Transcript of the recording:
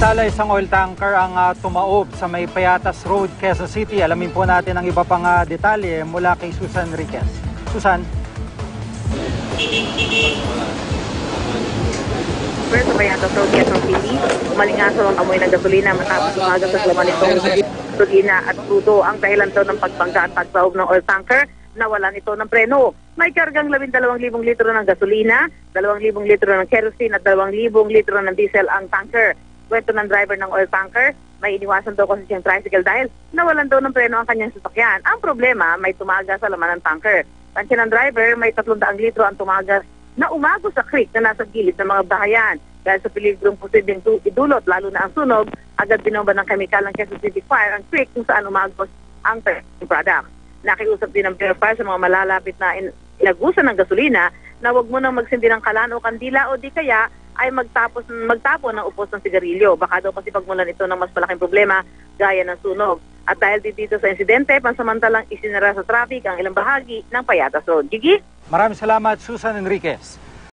Samantala, isang oil tanker ang tumaob sa may Payatas Road, Quezon City. Alamin po natin ang iba pang detalye mula kay Susan Enriquez. Susan? Sa Payatas Road, Quezon City, umalingaso ang amoy ng gasolina matapos umaga sa laman nitong gasolina at crudo. Ang dahilan daw ng pagbangga at pagsaob ng oil tanker, nawalan ito ng preno. May kargang 12,000 litro ng gasolina, 2,000 litro ng kerosene at 2,000 litro ng diesel ang tanker. Kwento ng driver ng oil tanker, may iniwasan daw kasi siyang tricycle dahil nawalan daw ng preno ang kanyang sasakyan. Ang problema, may tumagas sa laman ng tanker. Tansya ng driver, may 300 litro ang tumagas na umago sa creek na nasa gilid ng mga bahayan. Dahil sa peligrong posibleng idulot, lalo na ang sunog, agad binomba ng kemikal ng Quezon City Fire ang creek kung saan umagos ang product. Nakiusap din ng Bureau of Fire sa mga malalapit na inagusan ng gasolina na huwag mo nang magsindi ng kalan o kandila o di kaya ay magtapon ng upos ng sigarilyo. Baka daw kasi pagmulan ito ng mas malaking problema gaya ng sunog. At dahil dito sa insidente, pansamantalang isinara sa traffic ang ilang bahagi ng Payatas Road. Gigi? Maraming salamat, Susan Enriquez.